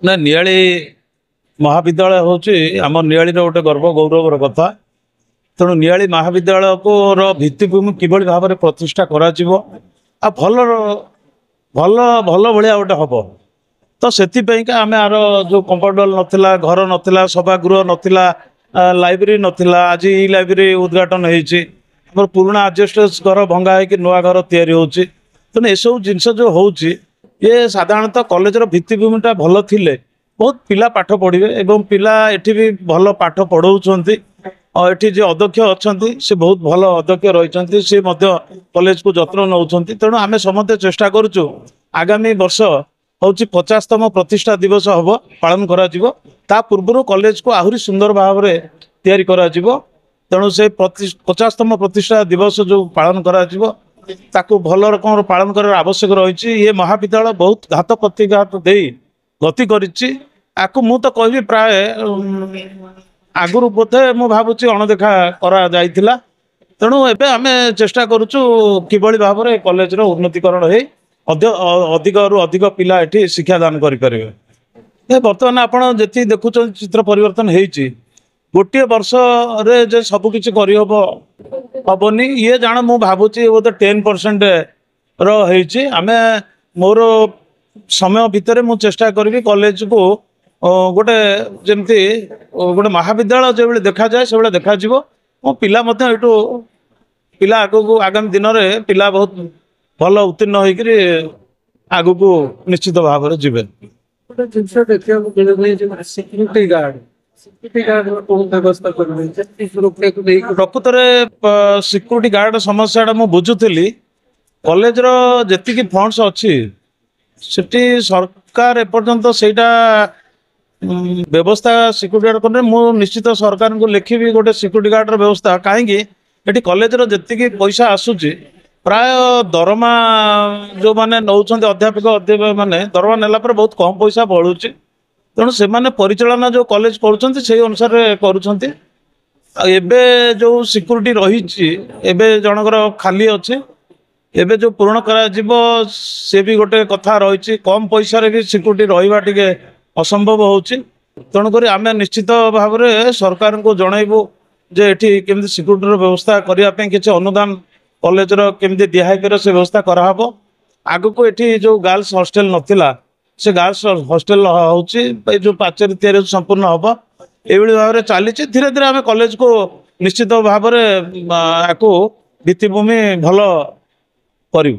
ना नियाली महाविद्यालय हूँ आम नियाली गोटे गर्व गौरवर कथा। तेणु नियाली महाविद्यालय को भित्तिभूमि किभली भाव में प्रतिष्ठा करा भल भल भल भाया गोटे हम तो से आम आर जो कंपाउंड नाला घर नाला सभागृह नाला लाइब्रेरी नाला आज ये लाइब्रेरी उद्घाटन हो पुराणा आजबेस्टस घर भंगा हो नुआ घर या तेणु यू जिनस जो हो साधारणतः कॉलेजर भित्तिभूमिटा भल थिले बहुत पिला पाठ पढ़े एवं पिला एठी भी भल पाठ पढ़ाऊँच और एठी जो अध्यक्ष अच्छा से बहुत भल अध्यक्ष रही सी कॉलेज को जत्न नौ तेणु आम समस्ते चेष्टा करुचु आगामी वर्ष हूँ 50तम प्रतिष्ठा दिवस हम पालन करा पूर्व कॉलेज को आहरी सुंदर भाव में तैयारी करा तेणु से 50तम प्रतिष्ठा दिवस जो पालन करा ताकू भल रकम पालन कर आवश्यक रही ये महाविद्यालय बहुत घात प्रतिघात दे गति करू मु तो कह प्राय आगुरी बोधे मु भावुची अणदेखा करा जाइथिला। तेणु एबे आमे चेष्टा करुचु किभली भाव में कॉलेज रो उन्नतिकरण हो अधिक रु अधिक पिला एठी शिक्षादान करेंगे। बर्तमान आपड़ जी देखुं चित्र परिवर्तन होती गोटे वर्ष रे जे सब किछि करि हबनी ये जान मु भावुची बोधे 10% रही आमे मोर समय भितर मु चेष्टा करी कॉलेज को गोटे जमती गोटे महाविद्यालय जो देखा जाए से देखा मो पिला यू पिला आगू आगामी दिन में पिला बहुत भल उत्तीर्ण होकर आगू को निश्चित भाव में जीवे। प्रकृत सिक्यूरीटी गार्ड समस्या मु बुझुली कॉलेज जी फंड्स अच्छी सेठी सरकार एपर्यंत सेटा व्यवस्था सिक्यूरीटी गार्ड कर मु निश्चित सरकार को लिखी गोटे सिक्यूरीटी गार्ड व्यवस्था कहीं कॉलेज जी पैसा आसूची प्राय दरमा जो मैंने नौ अध्यापक मैंने दरमा नेला बहुत कम पैसा बढ़ुची तेणु से परिचालना जो कॉलेज अनुसार करुँच जो सिक्यूरीटी रही जनकर खाली अच्छे एबे जो पूर्ण करा से भी गोटे कथा रही कम पैसा भी सिक्यूरीटी रहा टे असंभव होची तेणुक आम निश्चित भाव में सरकार को जनइबू जे एठी केमती सिक्यूरीटी व्यवस्था करने किसी अनुदान कॉलेज केमती दिहाई से व्यवस्था कराहब आग को एठी जो गर्ल्स हॉस्टल नथिला से गर्ल्स हॉस्टल होची जो पाचेरी तैयारी संपूर्ण हम ये भाव में चली धीरे धीरे आम कॉलेज को निश्चित भाव में भित्तिभूमि भल करूँ।